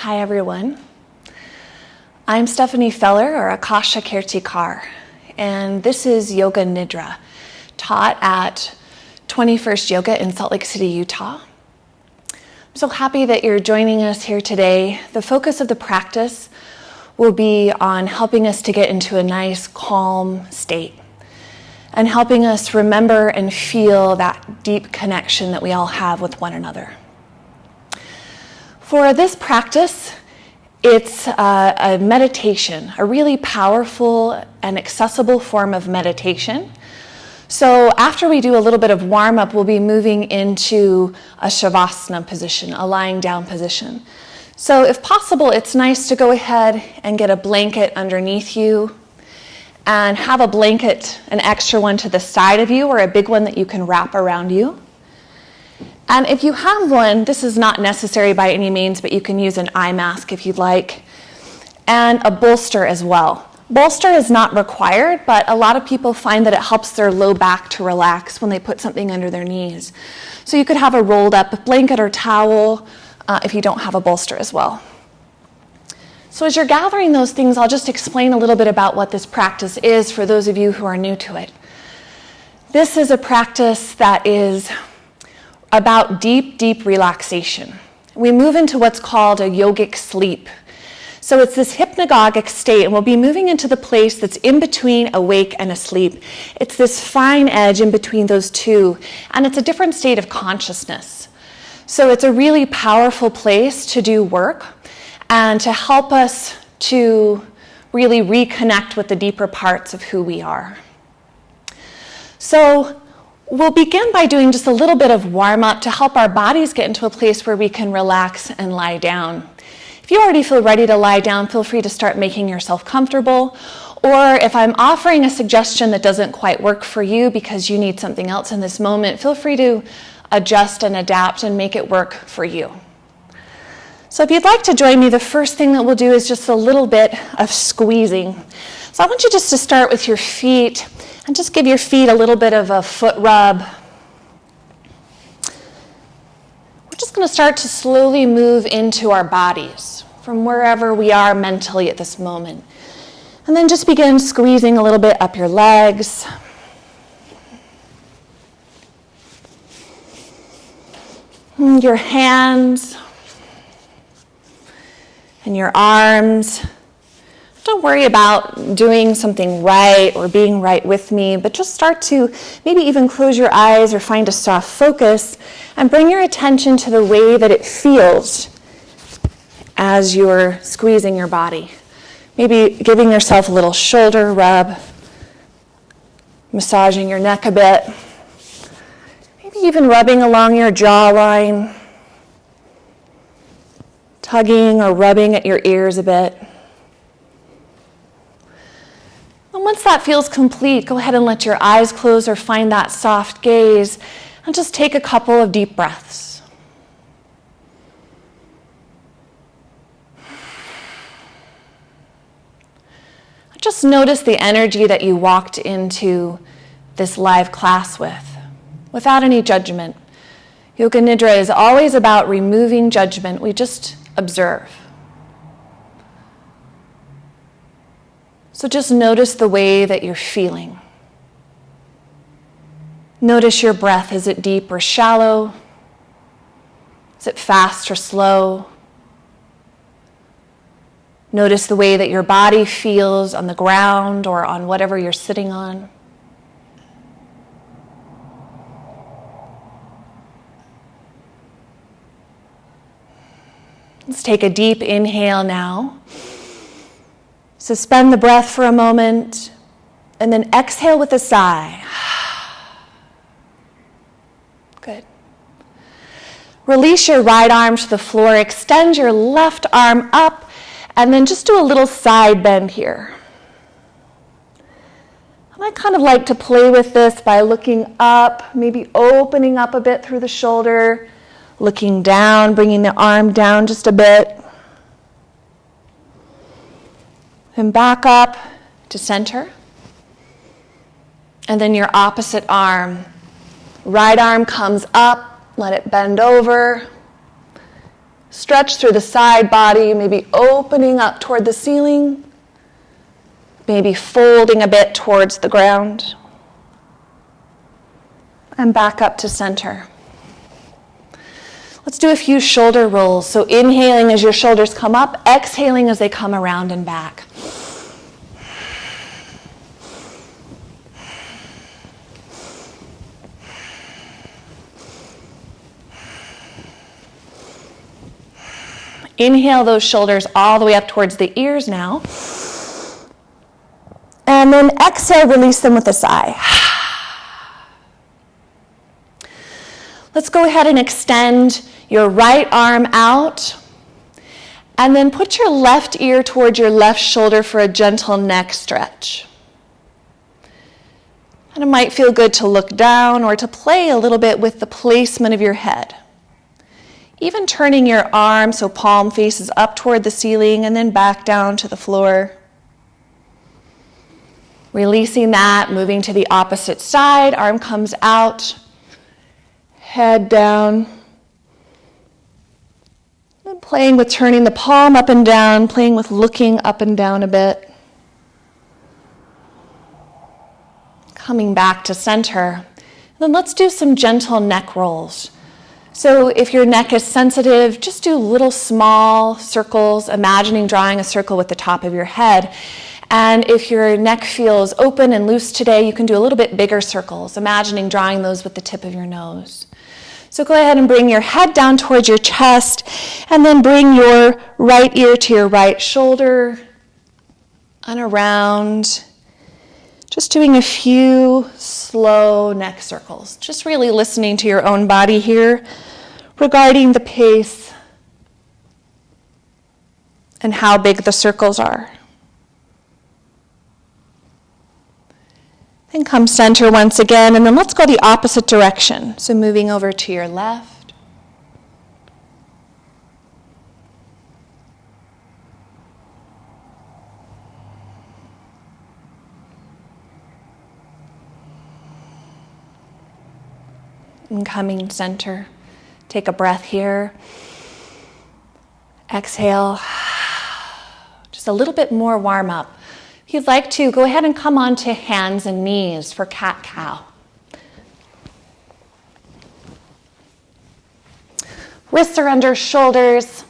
Hi everyone. I'm Steph Feller, or Akasha Kirtikar, and this is Yoga Nidra, taught at 21st Yoga in Salt Lake City, Utah. I'm so happy that you're joining us here today. The focus of the practice will be on helping us to get into a nice, calm state and helping us remember and feel that deep connection that we all have with one another. For this practice, it's a meditation, a really powerful and accessible form of meditation. So after we do a little bit of warm-up, we'll be moving into a shavasana position, a lying down position. So if possible, it's nice to go ahead and get a blanket underneath you and have a blanket, an extra one to the side of you or a big one that you can wrap around you. And if you have one, this is not necessary by any means, but you can use an eye mask if you'd like, and a bolster as well. Bolster is not required, but a lot of people find that it helps their low back to relax when they put something under their knees. So you could have a rolled up blanket or towel if you don't have a bolster as well. So as you're gathering those things, I'll just explain a little bit about what this practice is for those of you who are new to it. This is a practice that is about deep relaxation. We move into what's called a yogic sleep. So it's this hypnagogic state, and we'll be moving into the place that's in between awake and asleep. It's this fine edge in between those two, and it's a different state of consciousness. So it's a really powerful place to do work and to help us to really reconnect with the deeper parts of who we are. So we'll begin by doing just a little bit of warm-up to help our bodies get into a place where we can relax and lie down. If you already feel ready to lie down, feel free to start making yourself comfortable. Or if I'm offering a suggestion that doesn't quite work for you because you need something else in this moment, feel free to adjust and adapt and make it work for you. So if you'd like to join me, the first thing that we'll do is just a little bit of squeezing. So I want you just to start with your feet and just give your feet a little bit of a foot rub. We're just going to start to slowly move into our bodies from wherever we are mentally at this moment. And then just begin squeezing a little bit up your legs. Your hands and your arms. Don't worry about doing something right or being right with me, but just start to maybe even close your eyes or find a soft focus and bring your attention to the way that it feels as you're squeezing your body. Maybe giving yourself a little shoulder rub, massaging your neck a bit, maybe even rubbing along your jawline, tugging or rubbing at your ears a bit. And once that feels complete, go ahead and let your eyes close or find that soft gaze and just take a couple of deep breaths. Just notice the energy that you walked into this live class with, without any judgment. Yoga Nidra is always about removing judgment. We just observe. So just notice the way that you're feeling. Notice your breath. Is it deep or shallow? Is it fast or slow? Notice the way that your body feels on the ground or on whatever you're sitting on. Let's take a deep inhale now. Suspend the breath for a moment, and then exhale with a sigh. Good. Release your right arm to the floor, extend your left arm up, and then just do a little side bend here. And I kind of like to play with this by looking up, maybe opening up a bit through the shoulder, looking down, bringing the arm down just a bit. And back up to center. And then your opposite arm. Right arm comes up, let it bend over. stretch through the side body, maybe opening up toward the ceiling, maybe folding a bit towards the ground, and back up to center. Let's do a few shoulder rolls. So inhaling as your shoulders come up, exhaling as they come around and back. Inhale those shoulders all the way up towards the ears now. And then exhale, release them with a sigh. Let's go ahead and extend your right arm out. And then put your left ear towards your left shoulder for a gentle neck stretch. And it might feel good to look down or to play a little bit with the placement of your head. Even turning your arm so palm faces up toward the ceiling and then back down to the floor. Releasing that, moving to the opposite side, arm comes out, head down. And playing with turning the palm up and down, playing with looking up and down a bit. Coming back to center. And then let's do some gentle neck rolls. So if your neck is sensitive, just do little small circles, imagining drawing a circle with the top of your head. And if your neck feels open and loose today, you can do a little bit bigger circles, imagining drawing those with the tip of your nose. So go ahead and bring your head down towards your chest, and then bring your right ear to your right shoulder and around. Just doing a few slow neck circles. Just really listening to your own body here regarding the pace and how big the circles are. Then come center once again, and then let's go the opposite direction. So moving over to your left. And coming center. Take a breath here. Exhale. Just a little bit more warm up. If you'd like to, go ahead and come onto hands and knees for cat-cow. Wrists are under shoulders,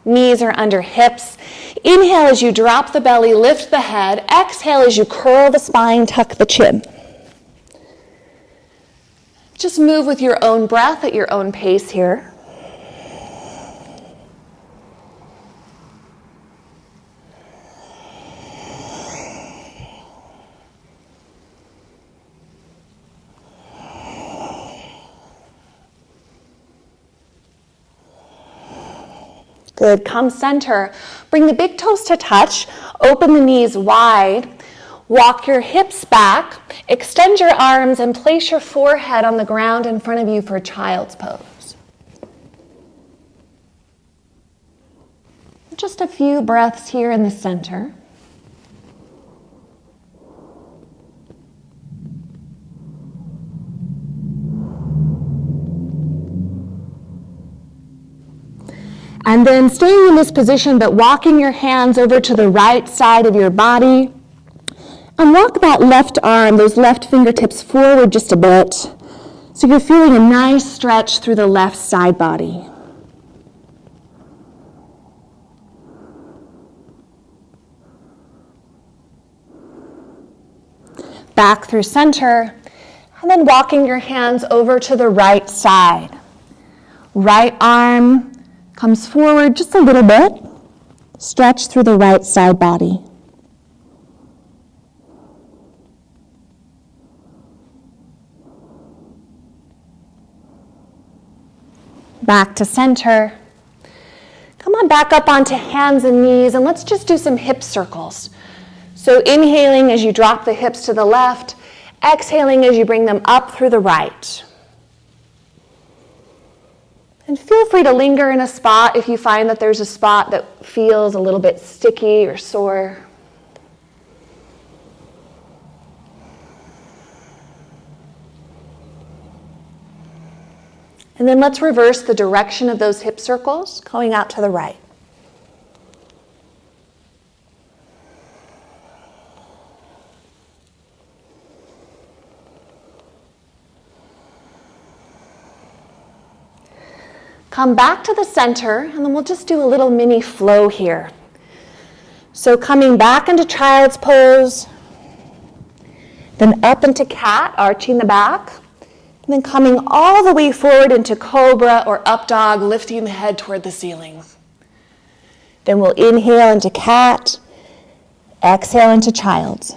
knees are under hips. Inhale as you drop the belly, lift the head. Exhale as you curl the spine, tuck the chin. Just move with your own breath at your own pace here. Good, come center. Bring the big toes to touch, open the knees wide, walk your hips back, extend your arms and place your forehead on the ground in front of you for child's pose. Just a few breaths here in the center. And then staying in this position, but walking your hands over to the right side of your body. And walk that left arm, those left fingertips forward just a bit. So you're feeling a nice stretch through the left side body. Back through center. And then walking your hands over to the right side. Right arm comes forward just a little bit. Stretch through the right side body. Back to center. Come on back up onto hands and knees, and let's just do some hip circles. So inhaling as you drop the hips to the left, exhaling as you bring them up through the right. And feel free to linger in a spot if you find that there's a spot that feels a little bit sticky or sore. And then let's reverse the direction of those hip circles, going out to the right. Come back to the center, and then we'll just do a little mini flow here. So coming back into child's pose, then up into cat, arching the back, and then coming all the way forward into cobra or up dog, lifting the head toward the ceiling. Then we'll inhale into cat, exhale into child's.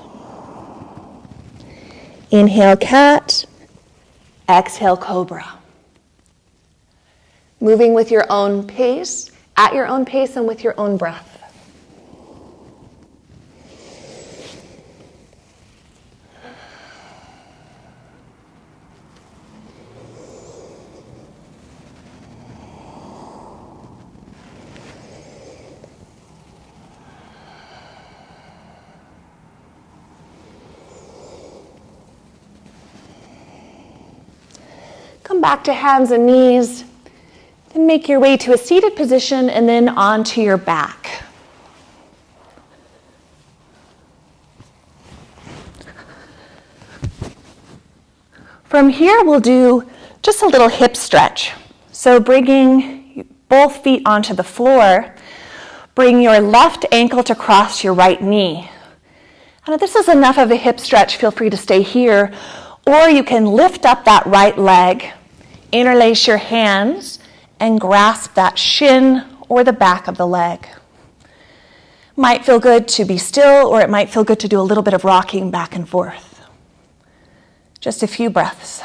Inhale cat, exhale cobra. Moving with your own pace, at your own pace and with your own breath. Come back to hands and knees. Then make your way to a seated position and then onto your back. From here, we'll do just a little hip stretch. So bringing both feet onto the floor, bring your left ankle to cross your right knee. And if this is enough of a hip stretch, feel free to stay here, or you can lift up that right leg, interlace your hands, and grasp that shin or the back of the leg. Might feel good to be still, or it might feel good to do a little bit of rocking back and forth. Just a few breaths.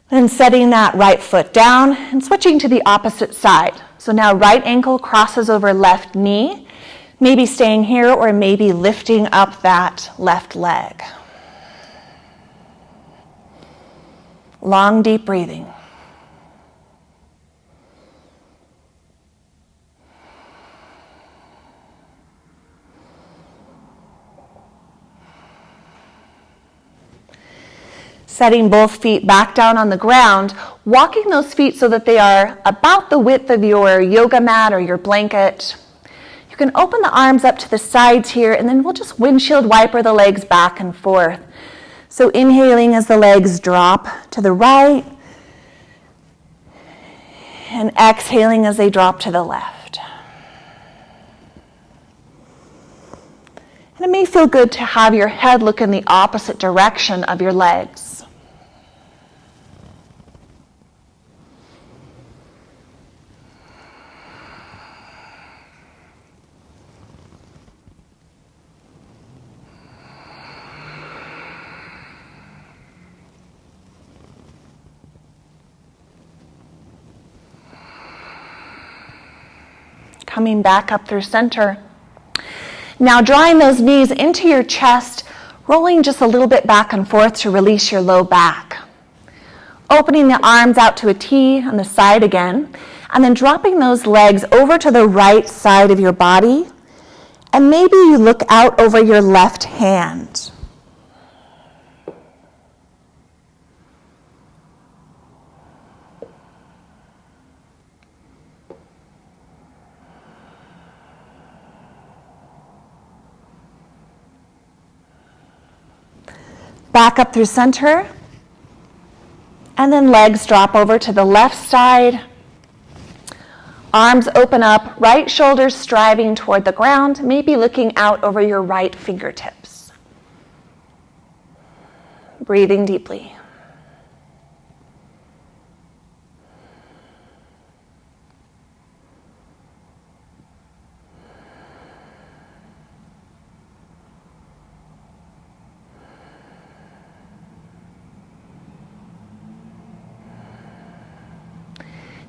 Then setting that right foot down and switching to the opposite side. So now right ankle crosses over left knee, maybe staying here or maybe lifting up that left leg. Long, deep breathing. Setting both feet back down on the ground, walking those feet so that they are about the width of your yoga mat or your blanket. You can open the arms up to the sides here, and then we'll just windshield wiper the legs back and forth. So inhaling as the legs drop to the right, and exhaling as they drop to the left. And it may feel good to have your head look in the opposite direction of your legs. Coming back up through center. Now drawing those knees into your chest, rolling just a little bit back and forth to release your low back. Opening the arms out to a T on the side again, and then dropping those legs over to the right side of your body, and maybe you look out over your left hand. Back up through center, and then legs drop over to the left side. Arms open up, right shoulders striving toward the ground, maybe looking out over your right fingertips. Breathing deeply.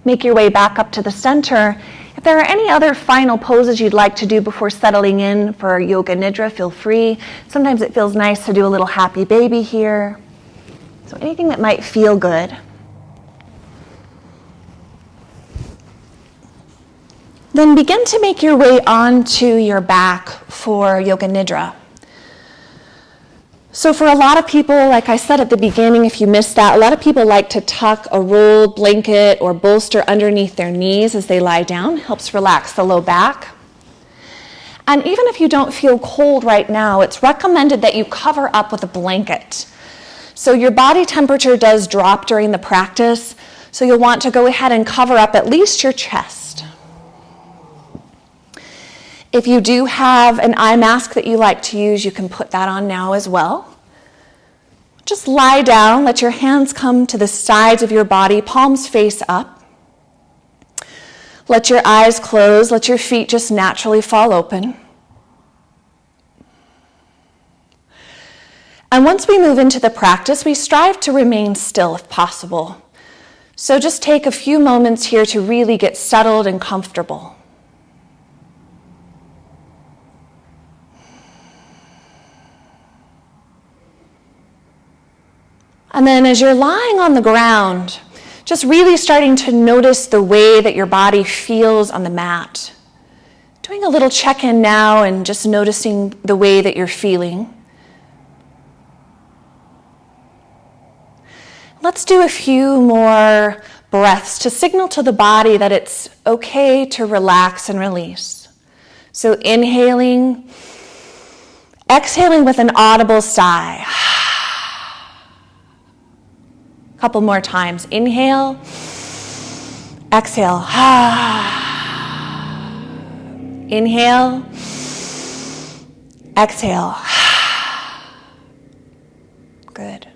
Make your way back up to the center. If there are any other final poses you'd like to do before settling in for Yoga Nidra, feel free. Sometimes it feels nice to do a little happy baby here. So anything that might feel good. Then begin to make your way onto your back for Yoga Nidra. So for a lot of people, like I said at the beginning, if you missed that, a lot of people like to tuck a rolled blanket or bolster underneath their knees as they lie down. Helps relax the low back. And even if you don't feel cold right now, it's recommended that you cover up with a blanket. So your body temperature does drop during the practice, so you'll want to go ahead and cover up at least your chest. If you do have an eye mask that you like to use, you can put that on now as well. Just lie down, let your hands come to the sides of your body, palms face up. Let your eyes close, let your feet just naturally fall open. And once we move into the practice, we strive to remain still if possible. So just take a few moments here to really get settled and comfortable. And then as you're lying on the ground, just really starting to notice the way that your body feels on the mat. Doing a little check-in now and just noticing the way that you're feeling. Let's do a few more breaths to signal to the body that it's okay to relax and release. So inhaling, exhaling with an audible sigh. Couple more times. Inhale, exhale. Inhale, exhale. Good.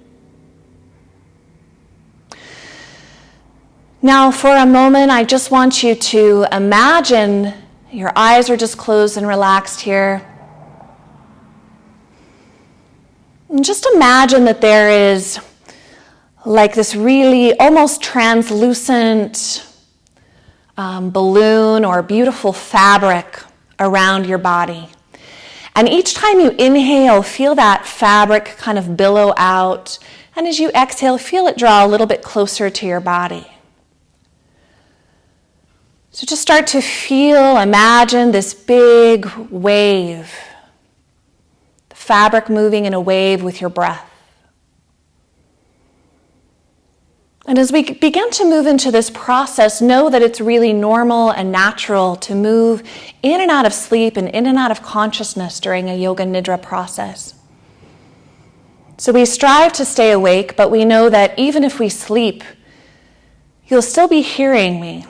Now for a moment, I just want you to imagine your eyes are just closed and relaxed here. And just imagine that there is like this really almost translucent balloon or beautiful fabric around your body. And each time you inhale, feel that fabric kind of billow out. And as you exhale, feel it draw a little bit closer to your body. So just start to feel, imagine this big wave. The fabric moving in a wave with your breath. And as we begin to move into this process, know that it's really normal and natural to move in and out of sleep and in and out of consciousness during a Yoga Nidra process. So we strive to stay awake, but we know that even if we sleep, you'll still be hearing me.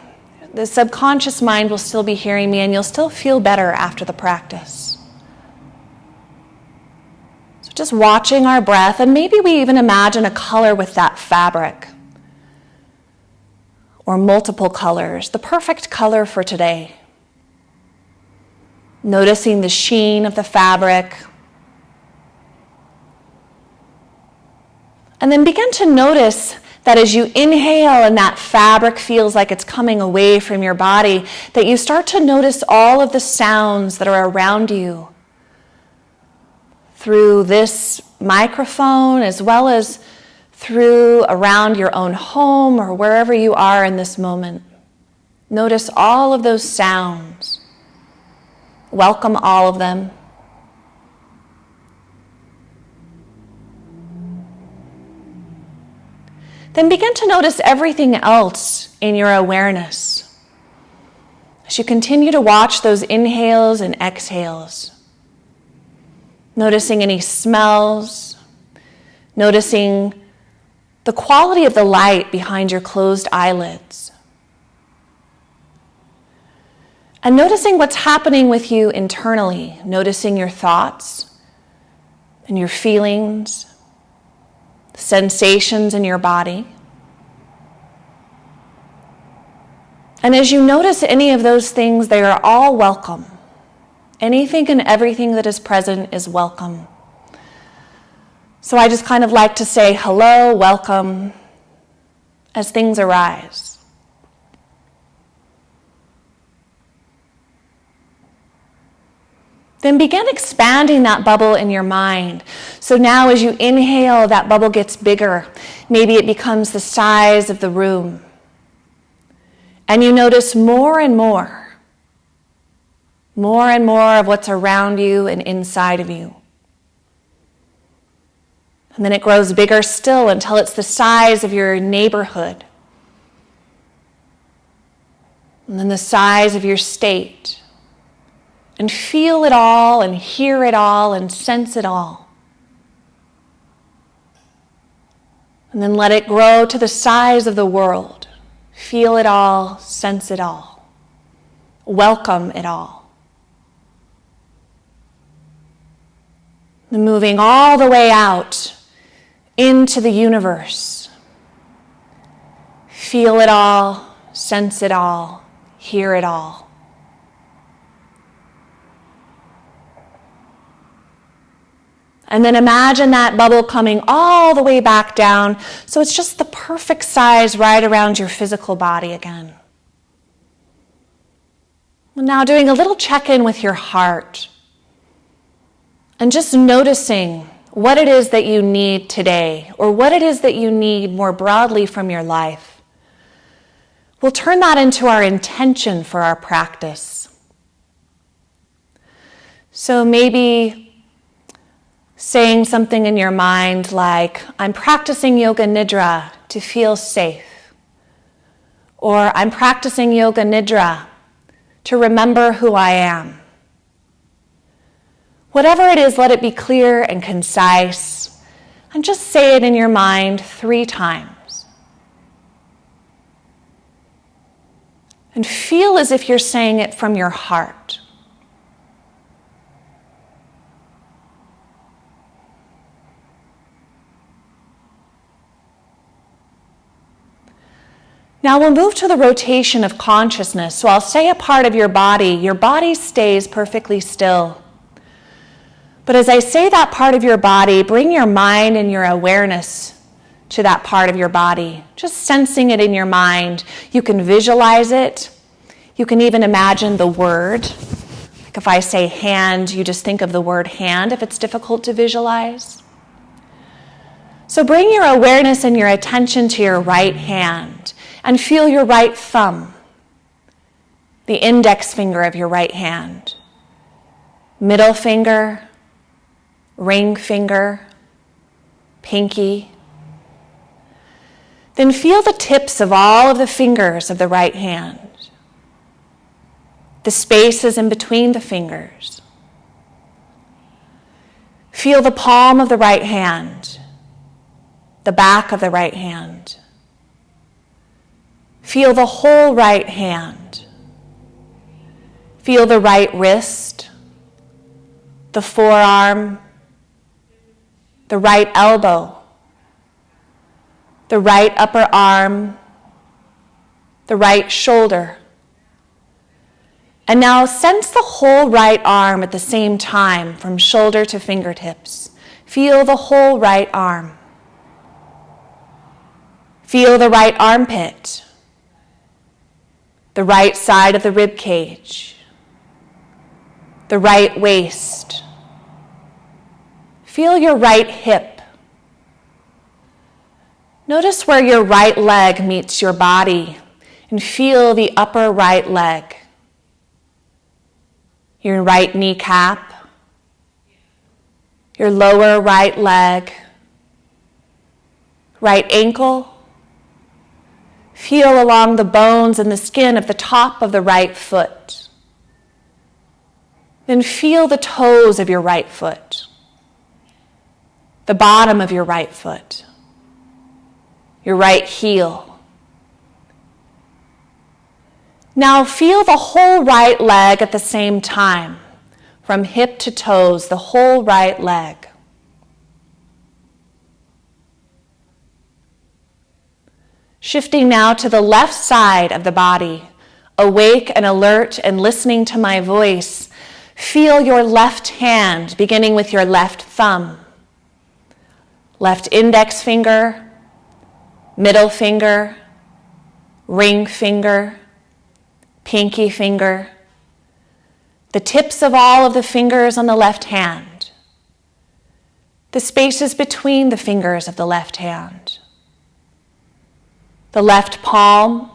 The subconscious mind will still be hearing me, and you'll still feel better after the practice. So just watching our breath, and maybe we even imagine a color with that fabric. Or multiple colors, the perfect color for today. Noticing the sheen of the fabric. And then begin to notice that as you inhale and that fabric feels like it's coming away from your body, that you start to notice all of the sounds that are around you through this microphone as well as through around your own home or wherever you are in this moment. Notice all of those sounds. Welcome all of them. Then begin to notice everything else in your awareness. As you continue to watch those inhales and exhales, noticing any smells, noticing the quality of the light behind your closed eyelids. And noticing what's happening with you internally, noticing your thoughts and your feelings, sensations in your body. And as you notice any of those things, they are all welcome. Anything and everything that is present is welcome. So I just kind of like to say hello, welcome, as things arise. Then begin expanding that bubble in your mind. So now as you inhale, that bubble gets bigger. Maybe it becomes the size of the room. And you notice more and more more and more of what's around you and inside of you. And then it grows bigger still until it's the size of your neighborhood. And then the size of your state. And feel it all and hear it all and sense it all. And then let it grow to the size of the world. Feel it all, sense it all. Welcome it all. And moving all the way out into the universe. Feel it all, sense it all, hear it all. And then imagine that bubble coming all the way back down, so it's just the perfect size right around your physical body again. And now doing a little check-in with your heart, and just noticing what it is that you need today, or what it is that you need more broadly from your life. We'll turn that into our intention for our practice. So maybe saying something in your mind like, I'm practicing yoga nidra to feel safe. Or I'm practicing yoga nidra to remember who I am. Whatever it is, let it be clear and concise, and just say it in your mind 3 times. And feel as if you're saying it from your heart. Now we'll move to the rotation of consciousness. So I'll say a part of your body stays perfectly still. But as I say that part of your body, bring your mind and your awareness to that part of your body, just sensing it in your mind. You can visualize it. You can even imagine the word. Like if I say hand, you just think of the word hand if it's difficult to visualize. So bring your awareness and your attention to your right hand and feel your right thumb, the index finger of your right hand, middle finger, ring finger, pinky. Then feel the tips of all of the fingers of the right hand, the spaces in between the fingers. Feel the palm of the right hand, the back of the right hand. Feel the whole right hand. Feel the right wrist, the forearm, the right elbow, the right upper arm, the right shoulder. And now sense the whole right arm at the same time, from shoulder to fingertips. Feel the whole right arm. Feel the right armpit, the right side of the rib cage, the right waist. Feel your right hip. Notice where your right leg meets your body and feel the upper right leg. Your right kneecap, your lower right leg, right ankle. Feel along the bones and the skin of the top of the right foot. Then feel the toes of your right foot, the bottom of your right foot, your right heel. Now feel the whole right leg at the same time, from hip to toes, the whole right leg. Shifting now to the left side of the body, awake and alert and listening to my voice, feel your left hand, beginning with your left thumb, left index finger, middle finger, ring finger, pinky finger, the tips of all of the fingers on the left hand, the spaces between the fingers of the left hand, the left palm,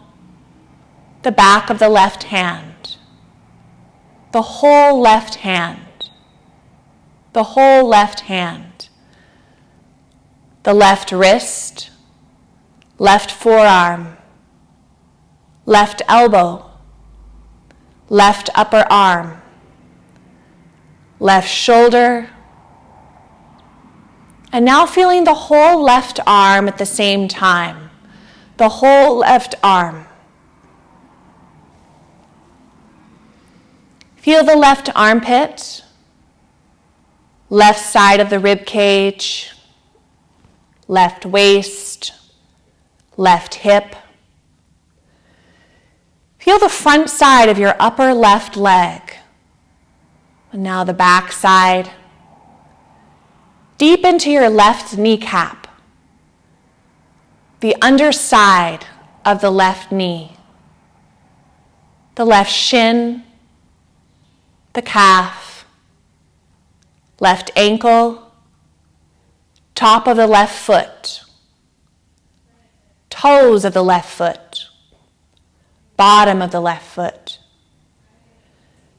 the back of the left hand, the whole left hand, the whole left hand, the left wrist, left forearm, left elbow, left upper arm, left shoulder, and now feeling the whole left arm at the same time, the whole left arm. Feel the left armpit, left side of the rib cage, left waist, left hip. Feel the front side of your upper left leg. And now the back side. Deep into your left kneecap. The underside of the left knee. The left shin. The calf. Left ankle. Top of the left foot. Toes of the left foot. Bottom of the left foot.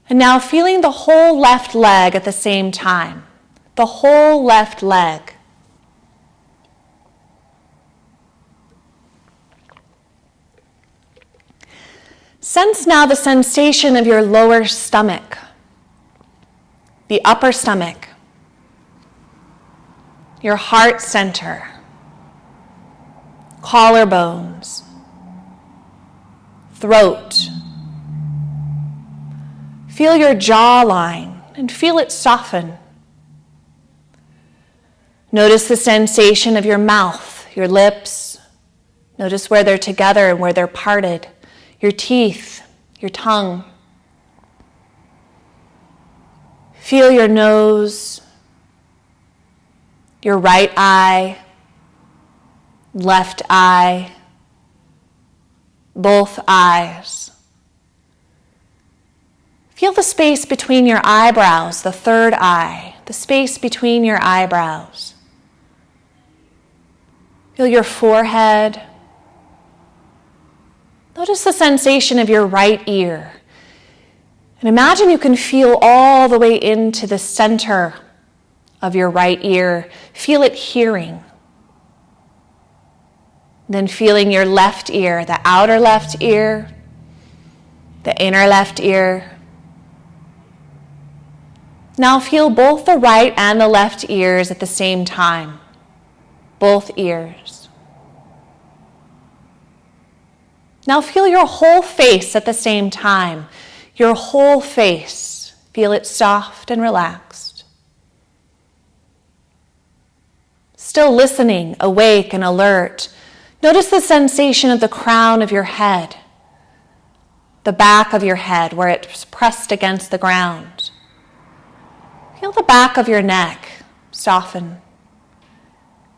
And now feeling the whole left leg at the same time. The whole left leg. Sense now the sensation of your lower stomach, the upper stomach, your heart center, collarbones, throat. Feel your jawline and feel it soften. Notice the sensation of your mouth, your lips. Notice where they're together and where they're parted. Your teeth, your tongue. Feel your nose, your right eye, left eye, both eyes. Feel the space between your eyebrows, the third eye, the space between your eyebrows. Feel your forehead. Notice the sensation of your right ear. And imagine you can feel all the way into the center of your right ear. Feel it hearing. Then feeling your left ear, the outer left ear, the inner left ear. Now feel both the right and the left ears at the same time. Both ears. Now feel your whole face at the same time. Your whole face. Feel it soft and relaxed. Still listening, awake and alert. Notice the sensation of the crown of your head. The back of your head where it's pressed against the ground. Feel the back of your neck soften.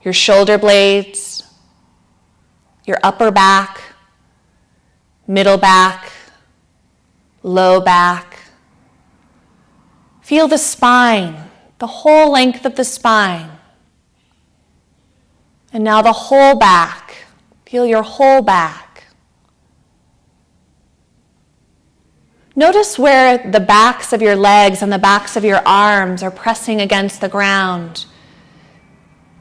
Your shoulder blades, your upper back, middle back, low back. Feel the spine, the whole length of the spine. And now the whole back. Feel your whole back. Notice where the backs of your legs and the backs of your arms are pressing against the ground.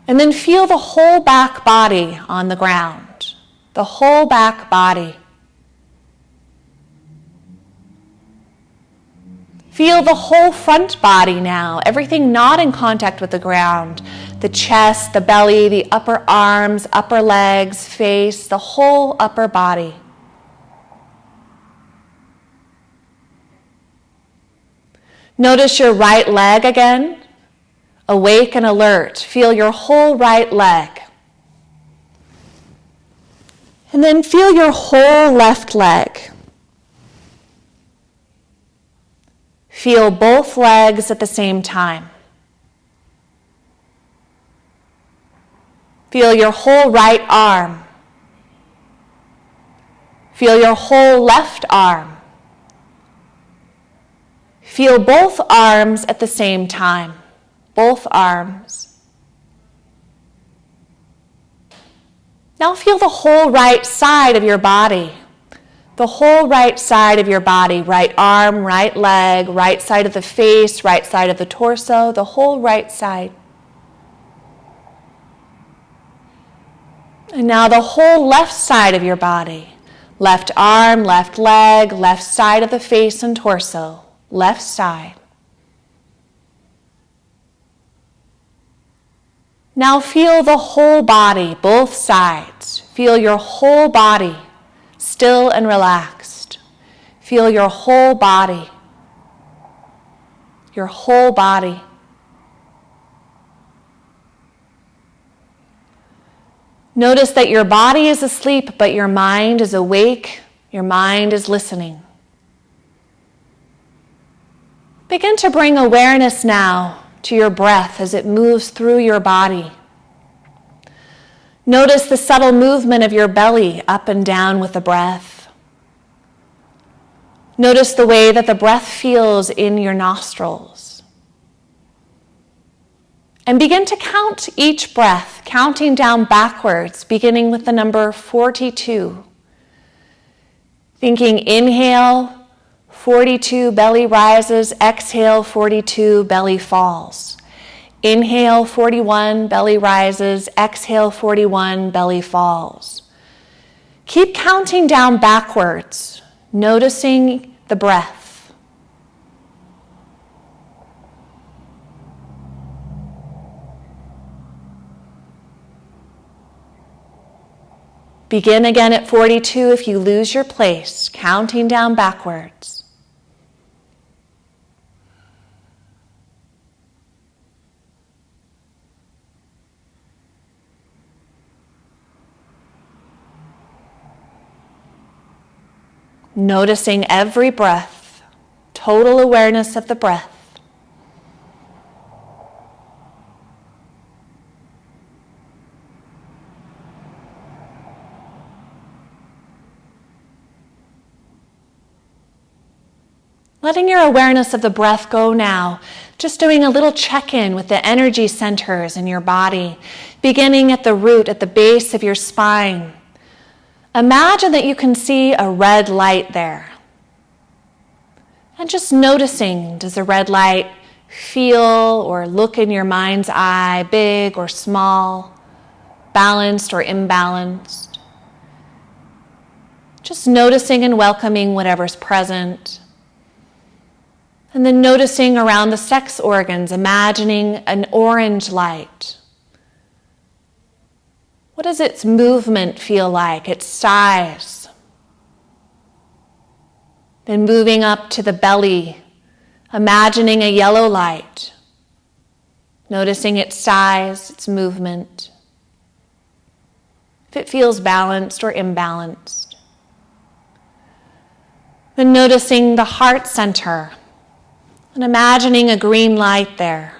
And then feel the whole back body on the ground. The whole back body. Feel the whole front body now, everything not in contact with the ground. The chest, the belly, the upper arms, upper legs, face, the whole upper body. Notice your right leg again. Awake and alert. Feel your whole right leg. And then feel your whole left leg. Feel both legs at the same time. Feel your whole right arm. Feel your whole left arm. Feel both arms at the same time. Both arms. Now feel the whole right side of your body. The whole right side of your body, right arm, right leg, right side of the face, right side of the torso, the whole right side. And now the whole left side of your body, left arm, left leg, left side of the face and torso, left side. Now feel the whole body, both sides. Feel your whole body, still and relaxed. Feel your whole body. Your whole body. Notice that your body is asleep, but your mind is awake. Your mind is listening. Begin to bring awareness now to your breath as it moves through your body. Notice the subtle movement of your belly up and down with the breath. Notice the way that the breath feels in your nostrils. And begin to count each breath, counting down backwards, beginning with the number 42. Thinking inhale, 42, belly rises. Exhale, 42, belly falls. Inhale, 41, belly rises. Exhale, 41, belly falls. Keep counting down backwards, noticing the breath. Begin again at 42 if you lose your place, counting down backwards. Noticing every breath, total awareness of the breath. Letting your awareness of the breath go now, just doing a little check-in with the energy centers in your body, beginning at the root, at the base of your spine. Imagine that you can see a red light there. And just noticing, does the red light feel or look in your mind's eye, big or small, balanced or imbalanced? Just noticing and welcoming whatever's present. And then noticing around the sex organs, imagining an orange light. What does its movement feel like, its size? Then moving up to the belly, imagining a yellow light, noticing its size, its movement, if it feels balanced or imbalanced. Then noticing the heart center and imagining a green light there,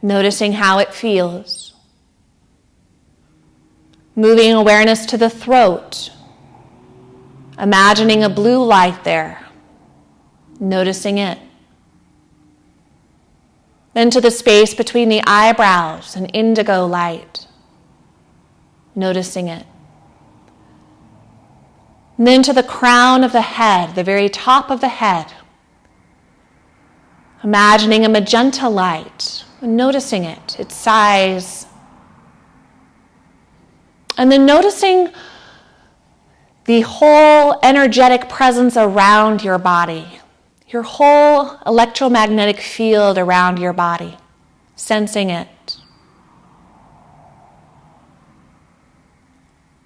noticing how it feels. Moving awareness to the throat, imagining a blue light there, noticing it. Then to the space between the eyebrows, an indigo light, noticing it. And then to the crown of the head, the very top of the head, imagining a magenta light, noticing it, its size. And then noticing the whole energetic presence around your body, your whole electromagnetic field around your body, sensing it.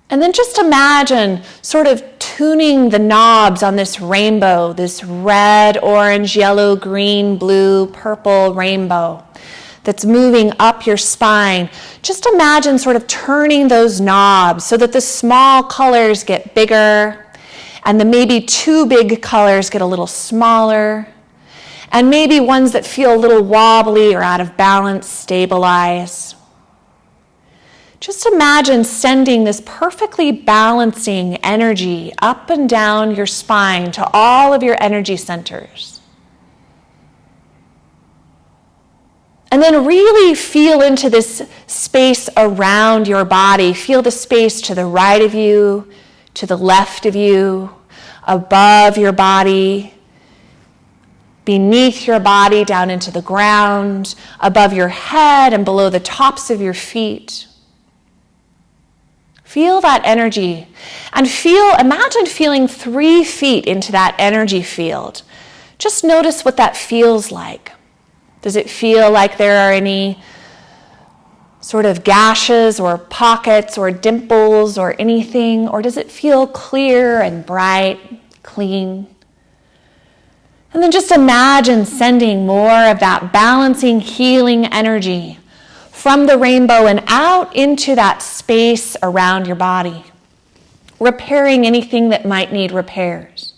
And then just imagine sort of tuning the knobs on this rainbow, this red, orange, yellow, green, blue, purple rainbow that's moving up your spine. Just imagine sort of turning those knobs so that the small colors get bigger and the maybe too big colors get a little smaller, and maybe ones that feel a little wobbly or out of balance stabilize. Just imagine sending this perfectly balancing energy up and down your spine to all of your energy centers. And then really feel into this space around your body. Feel the space to the right of you, to the left of you, above your body, beneath your body, down into the ground, above your head and below the tops of your feet. Feel that energy and imagine feeling 3 feet into that energy field. Just notice what that feels like. Does it feel like there are any sort of gashes or pockets or dimples or anything? Or does it feel clear and bright, clean? And then just imagine sending more of that balancing, healing energy from the rainbow and out into that space around your body, repairing anything that might need repairs.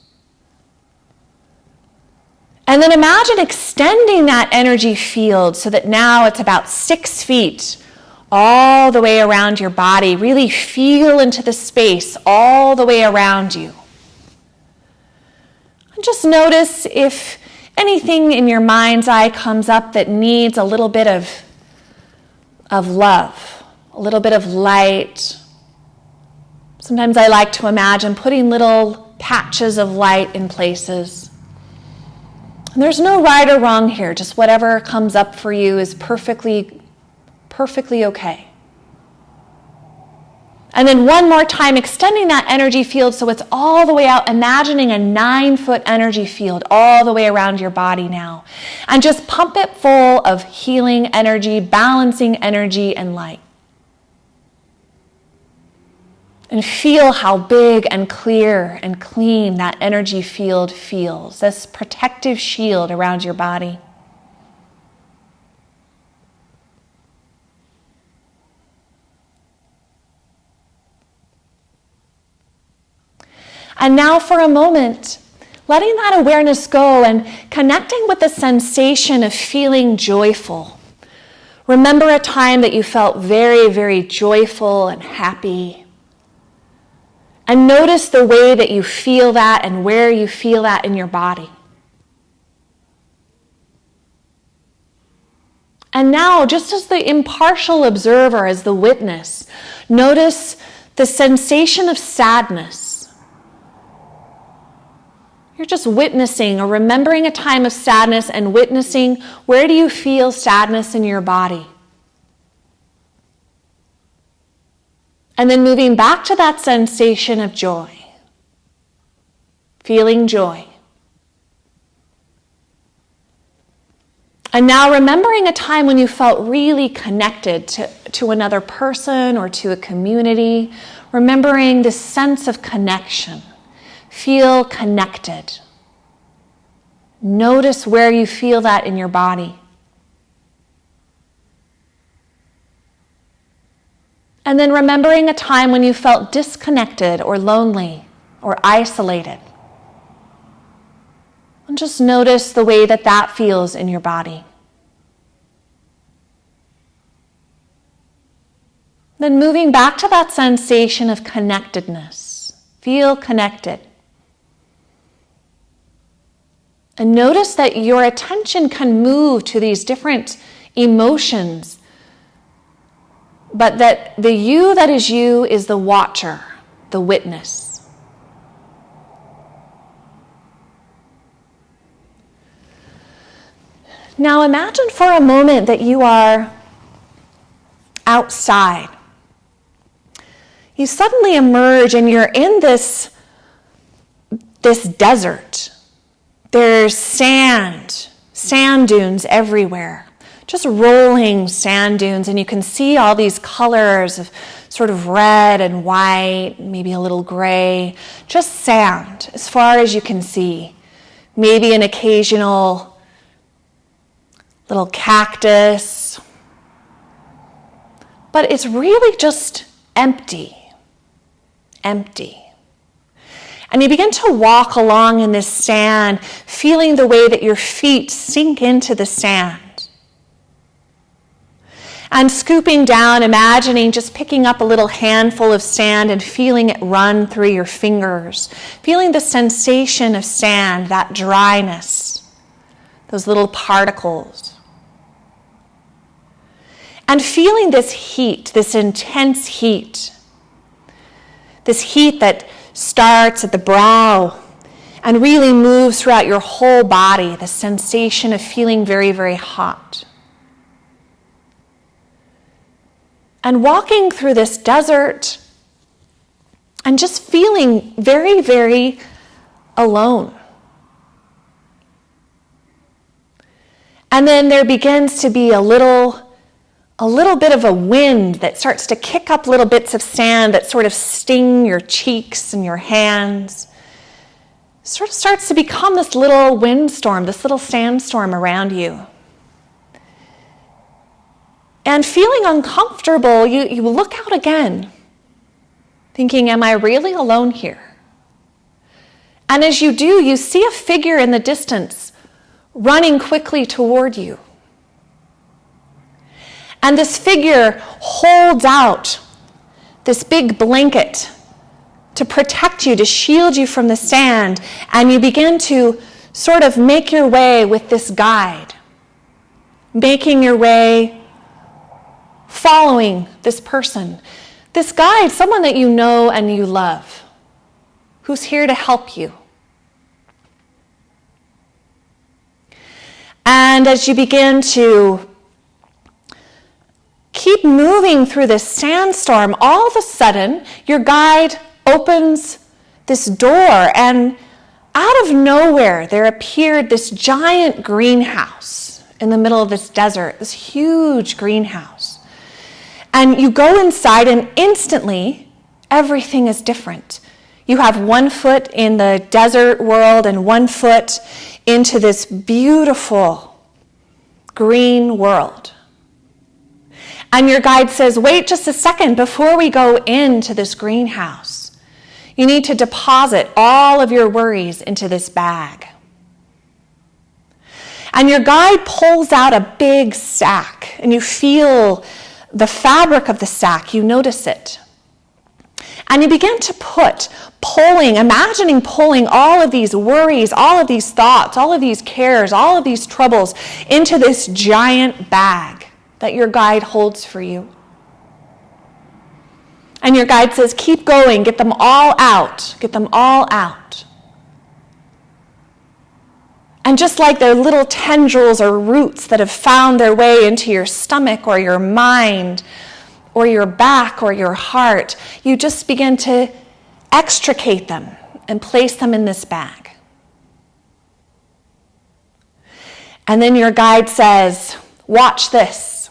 And then imagine extending that energy field so that now it's about 6 feet all the way around your body. Really feel into the space all the way around you. And just notice if anything in your mind's eye comes up that needs a little bit of love, a little bit of light. Sometimes I like to imagine putting little patches of light in places. And there's no right or wrong here, just whatever comes up for you is perfectly okay. And then one more time, extending that energy field so it's all the way out, imagining a 9-foot energy field all the way around your body now. And just pump it full of healing energy, balancing energy, and light. And feel how big and clear and clean that energy field feels, this protective shield around your body. And now for a moment, letting that awareness go and connecting with the sensation of feeling joyful. Remember a time that you felt very, very joyful and happy. And notice the way that you feel that and where you feel that in your body. And now, just as the impartial observer, as the witness, notice the sensation of sadness. You're just witnessing or remembering a time of sadness and witnessing where do you feel sadness in your body. And then moving back to that sensation of joy. Feeling joy. And now remembering a time when you felt really connected to another person or to a community. Remembering this sense of connection. Feel connected. Notice where you feel that in your body. And then remembering a time when you felt disconnected or lonely or isolated. And just notice the way that that feels in your body. Then moving back to that sensation of connectedness. Feel connected. And notice that your attention can move to these different emotions, but that the you that is you is the watcher, the witness. Now imagine for a moment that you are outside. You suddenly emerge and you're in this desert. There's sand dunes everywhere, just rolling sand dunes, and you can see all these colors of sort of red and white, maybe a little gray, just sand as far as you can see. Maybe an occasional little cactus, but it's really just empty. And you begin to walk along in this sand, feeling the way that your feet sink into the sand. And scooping down, imagining just picking up a little handful of sand and feeling it run through your fingers. Feeling the sensation of sand, that dryness, those little particles. And feeling this heat, this intense heat. This heat that starts at the brow and really moves throughout your whole body, the sensation of feeling very, very hot. And walking through this desert and just feeling very, very alone. And then there begins to be a little bit of a wind that starts to kick up little bits of sand that sort of sting your cheeks and your hands. It sort of starts to become this little windstorm, this little sandstorm around you. And feeling uncomfortable, you look out again, thinking, am I really alone here? And as you do, you see a figure in the distance running quickly toward you. And this figure holds out this big blanket to protect you, to shield you from the sand, and you begin to sort of make your way with this guide, making your way, following this person. This guide, someone that you know and you love, who's here to help you. And as you begin to keep moving through this sandstorm, all of a sudden, your guide opens this door, and out of nowhere, there appeared this giant greenhouse in the middle of this desert, this huge greenhouse. And you go inside, and instantly, everything is different. You have 1 foot in the desert world and 1 foot into this beautiful green world. And your guide says, wait just a second before we go into this greenhouse. You need to deposit all of your worries into this bag. And your guide pulls out a big sack, and you feel the fabric of the sack, you notice it. And you begin to imagining pulling all of these worries, all of these thoughts, all of these cares, all of these troubles into this giant bag that your guide holds for you. And your guide says, keep going, get them all out, get them all out. And just like they're little tendrils or roots that have found their way into your stomach or your mind or your back or your heart, you just begin to extricate them and place them in this bag. And then your guide says, watch this.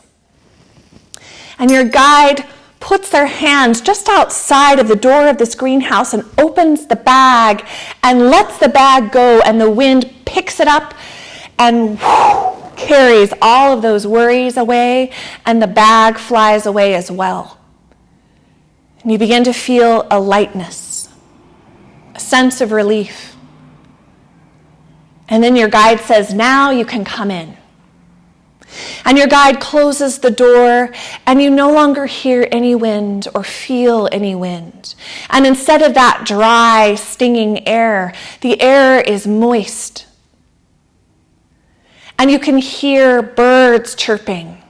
And your guide puts their hands just outside of the door of this greenhouse and opens the bag and lets the bag go, and the wind picks it up and carries all of those worries away, and the bag flies away as well. And you begin to feel a lightness, a sense of relief. And then your guide says, now you can come in. And your guide closes the door, and you no longer hear any wind or feel any wind. And instead of that dry, stinging air, the air is moist. And you can hear birds chirping.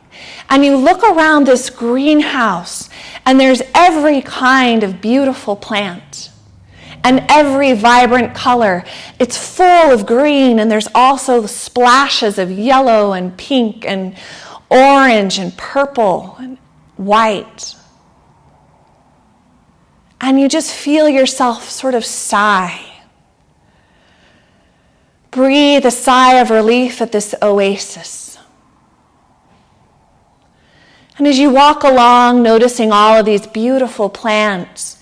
And you look around this greenhouse, and there's every kind of beautiful plant and every vibrant color. It's full of green, and there's also splashes of yellow and pink and orange and purple and white. And you just feel yourself sort of sigh. Breathe a sigh of relief at this oasis. And as you walk along, noticing all of these beautiful plants,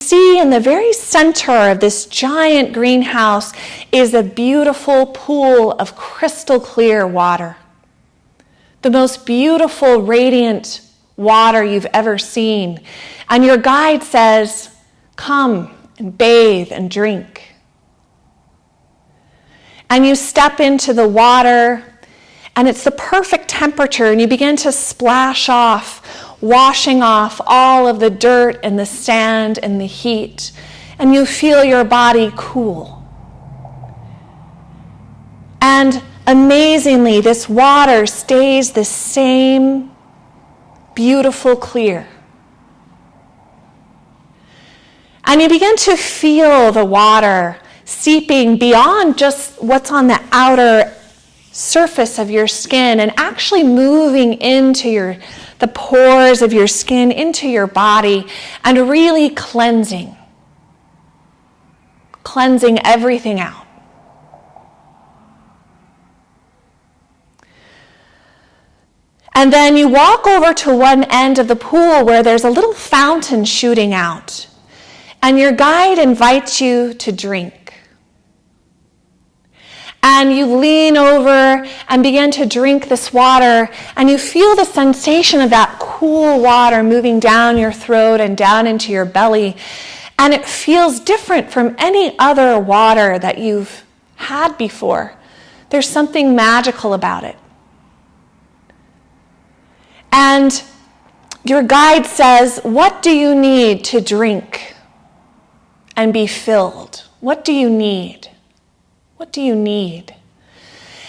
see in the very center of this giant greenhouse is a beautiful pool of crystal clear water. The most beautiful, radiant water you've ever seen. And your guide says, come and bathe and drink. And you step into the water, and it's the perfect temperature, and you begin to splash off, washing off all of the dirt and the sand and the heat, and you feel your body cool. And amazingly, this water stays the same beautiful clear. And you begin to feel the water seeping beyond just what's on the outer surface of your skin and actually moving into the pores of your skin, into your body, and really cleansing everything out. And then you walk over to one end of the pool where there's a little fountain shooting out. And your guide invites you to drink. And you lean over and begin to drink this water. And you feel the sensation of that cool water moving down your throat and down into your belly. And it feels different from any other water that you've had before. There's something magical about it. And your guide says, "What do you need to drink and be filled? What do you need? What do you need?"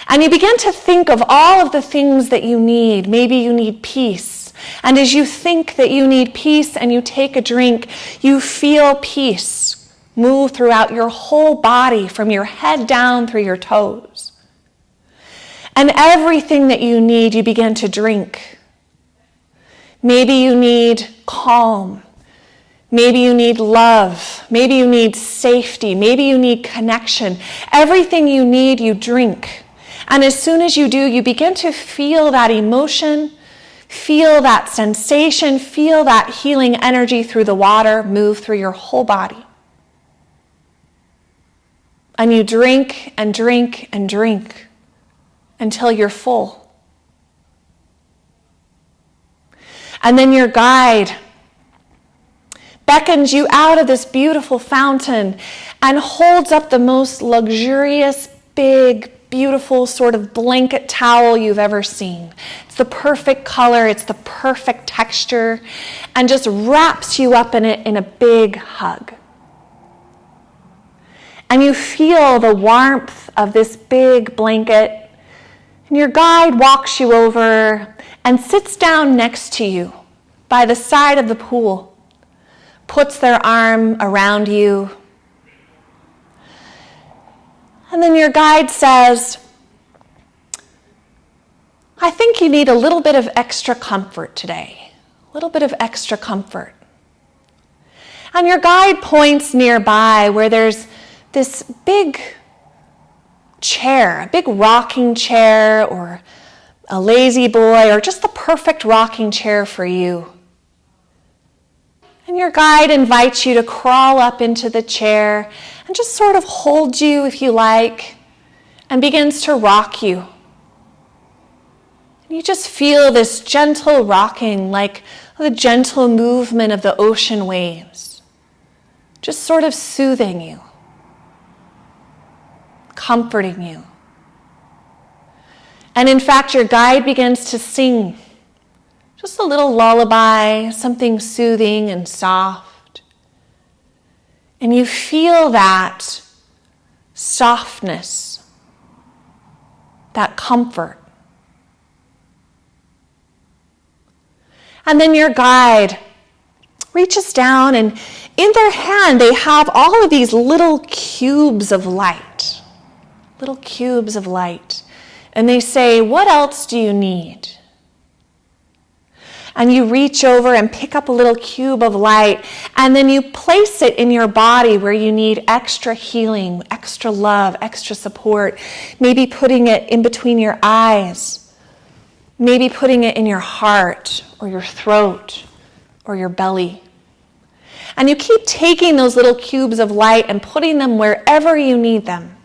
And you begin to think of all of the things that you need. Maybe you need peace. And as you think that you need peace and you take a drink, you feel peace move throughout your whole body, from your head down through your toes. And everything that you need, you begin to drink. Maybe you need calm. Maybe you need love. Maybe you need safety. Maybe you need connection. Everything you need, you drink. And as soon as you do, you begin to feel that emotion, feel that sensation, feel that healing energy through the water move through your whole body. And you drink and drink and drink until you're full. And then your guide beckons you out of this beautiful fountain and holds up the most luxurious, big, beautiful sort of blanket towel you've ever seen. It's the perfect color, it's the perfect texture, and just wraps you up in it in a big hug. And you feel the warmth of this big blanket, and your guide walks you over and sits down next to you by the side of the pool, puts their arm around you. And then your guide says, "I think you need a little bit of extra comfort today, a little bit of extra comfort." And your guide points nearby where there's this big chair, a big rocking chair, or a lazy boy, or just the perfect rocking chair for you. And your guide invites you to crawl up into the chair and just sort of hold you, if you like, and begins to rock you. And you just feel this gentle rocking, like the gentle movement of the ocean waves, just sort of soothing you, comforting you. And in fact, your guide begins to sing just a little lullaby, something soothing and soft. And you feel that softness, that comfort. And then your guide reaches down, and in their hand they have all of these little cubes of light. Little cubes of light. And they say, "What else do you need?" And you reach over and pick up a little cube of light, and then you place it in your body where you need extra healing, extra love, extra support. Maybe putting it in between your eyes. Maybe putting it in your heart or your throat or your belly. And you keep taking those little cubes of light and putting them wherever you need them.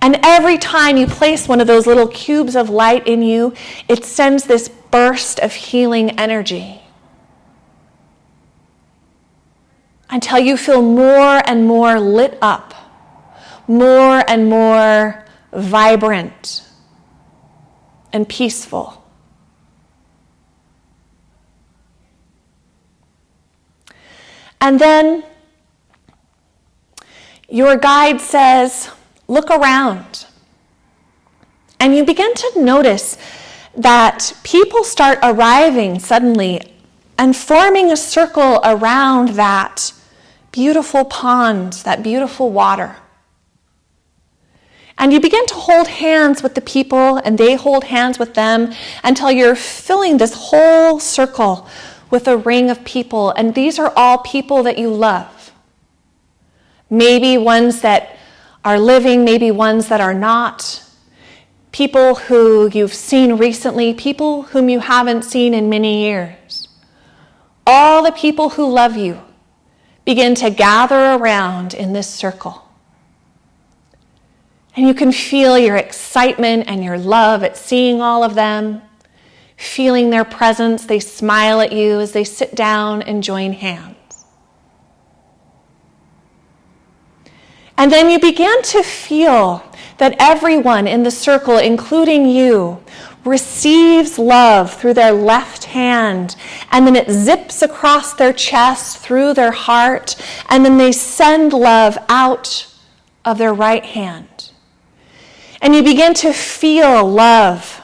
And every time you place one of those little cubes of light in you, it sends this burst of healing energy until you feel more and more lit up, more and more vibrant and peaceful. And then your guide says, "Look around." And you begin to notice that people start arriving suddenly and forming a circle around that beautiful pond, that beautiful water. And you begin to hold hands with the people, and they hold hands with them, until you're filling this whole circle with a ring of people. And these are all people that you love. Maybe ones that are living, maybe ones that are not. People who you've seen recently, people whom you haven't seen in many years. All the people who love you begin to gather around in this circle. And you can feel your excitement and your love at seeing all of them, feeling their presence. They smile at you as they sit down and join hands. And then you begin to feel that everyone in the circle, including you, receives love through their left hand, and then it zips across their chest through their heart, and then they send love out of their right hand. And you begin to feel love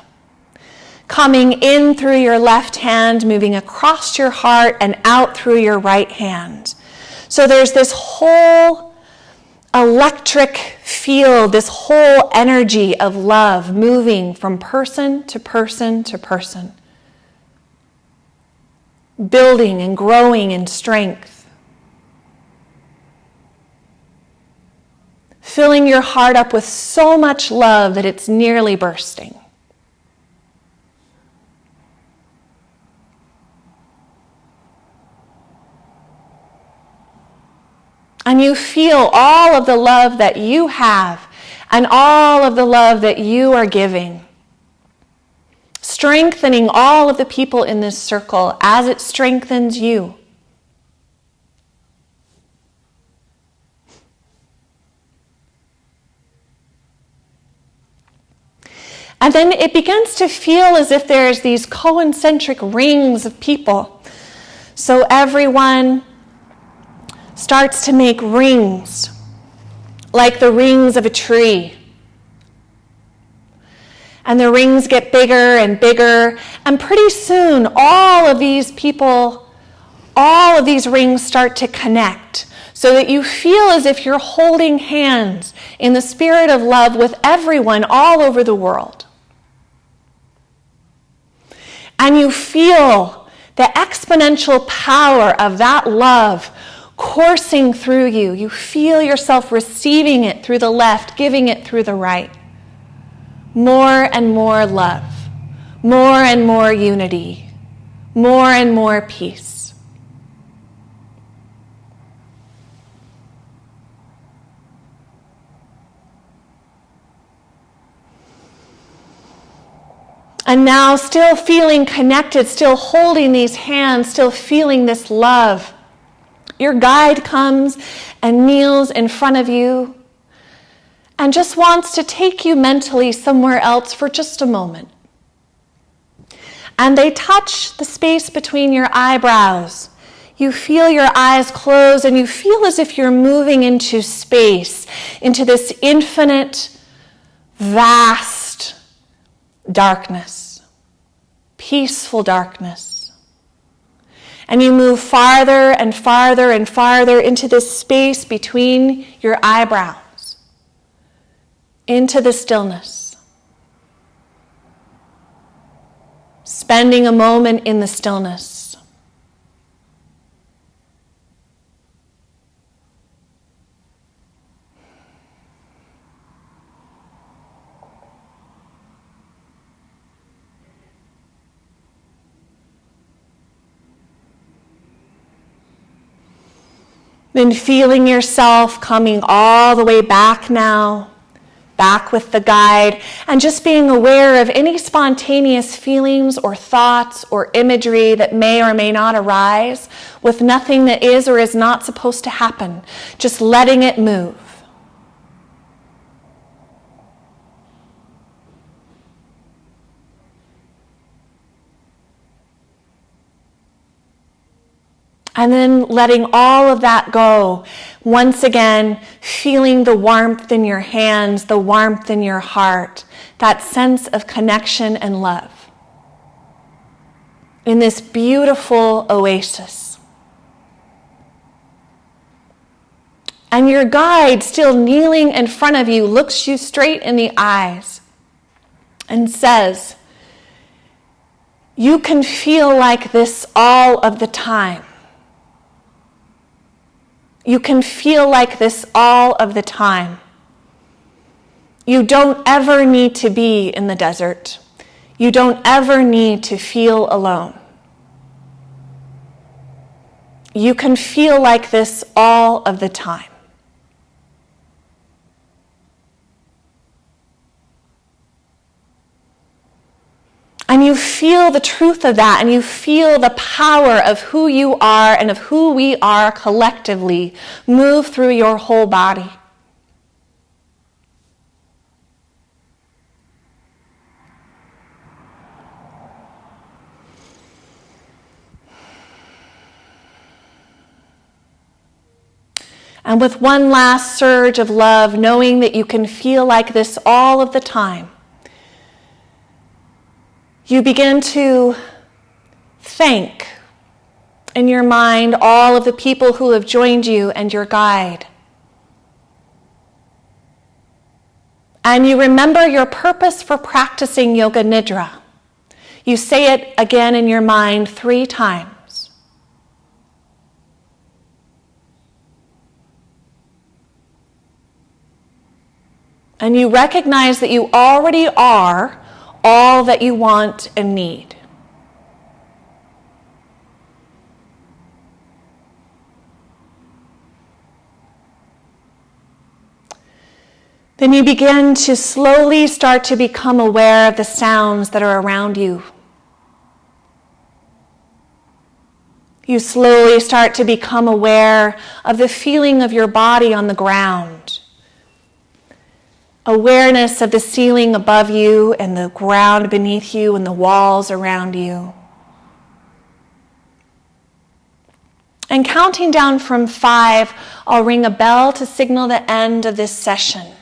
coming in through your left hand, moving across your heart and out through your right hand. So there's this whole electric field, this whole energy of love moving from person to person to person, building and growing in strength, filling your heart up with so much love that it's nearly bursting. And you feel all of the love that you have and all of the love that you are giving, strengthening all of the people in this circle as it strengthens you. And then it begins to feel as if there's these concentric rings of people. So everyone starts to make rings, like the rings of a tree. And the rings get bigger and bigger, and pretty soon all of these people, all of these rings start to connect, so that you feel as if you're holding hands in the spirit of love with everyone all over the world. And you feel the exponential power of that love coursing through you. You feel yourself receiving it through the left, giving it through the right. More and more love, more and more unity, more and more peace. And now, still feeling connected, still holding these hands, still feeling this love, your guide comes and kneels in front of you and just wants to take you mentally somewhere else for just a moment. And they touch the space between your eyebrows. You feel your eyes close, and you feel as if you're moving into space, into this infinite, vast darkness, peaceful darkness. And you move farther and farther and farther into this space between your eyebrows, into the stillness. Spending a moment in the stillness. Then feeling yourself coming all the way back now, back with the guide, and just being aware of any spontaneous feelings or thoughts or imagery that may or may not arise, with nothing that is or is not supposed to happen, just letting it move. And then letting all of that go. Once again, feeling the warmth in your hands, the warmth in your heart, that sense of connection and love in this beautiful oasis. And your guide, still kneeling in front of you, looks you straight in the eyes and says, you can feel like this all of the time. You can feel like this all of the time. You don't ever need to be in the desert. You don't ever need to feel alone. You can feel like this all of the time. And you feel the truth of that, and you feel the power of who you are and of who we are collectively move through your whole body. And with one last surge of love, knowing that you can feel like this all of the time, you begin to thank in your mind all of the people who have joined you and your guide. And you remember your purpose for practicing Yoga Nidra. You say it again in your mind 3 times. And you recognize that you already are all that you want and need. Then you begin to slowly start to become aware of the sounds that are around you. You slowly start to become aware of the feeling of your body on the ground. Awareness of the ceiling above you and the ground beneath you and the walls around you. And counting down from 5, I'll ring a bell to signal the end of this session.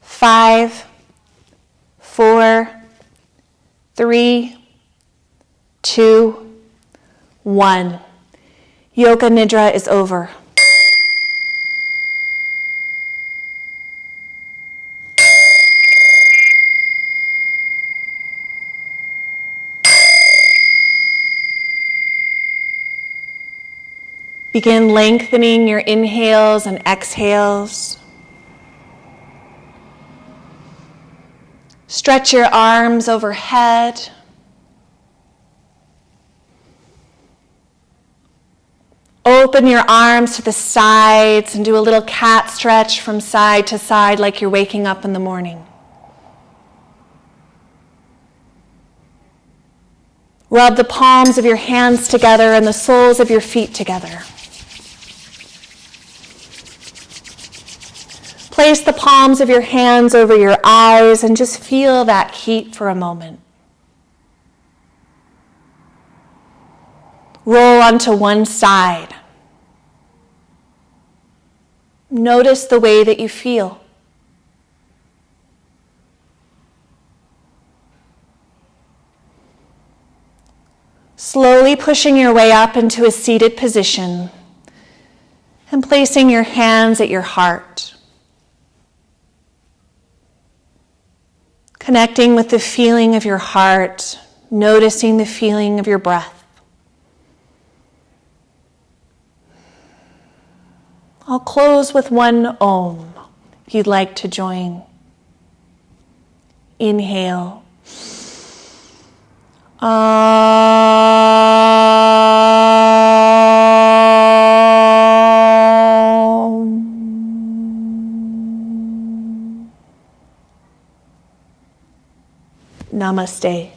5, 4, 3, 2, 1. Yoga Nidra is over. Begin lengthening your inhales and exhales. Stretch your arms overhead. Open your arms to the sides and do a little cat stretch from side to side like you're waking up in the morning. Rub the palms of your hands together and the soles of your feet together. Place the palms of your hands over your eyes and just feel that heat for a moment. Roll onto one side. Notice the way that you feel. Slowly pushing your way up into a seated position and placing your hands at your heart. Connecting with the feeling of your heart, noticing the feeling of your breath. I'll close with one Om if you'd like to join. Inhale. Namaste.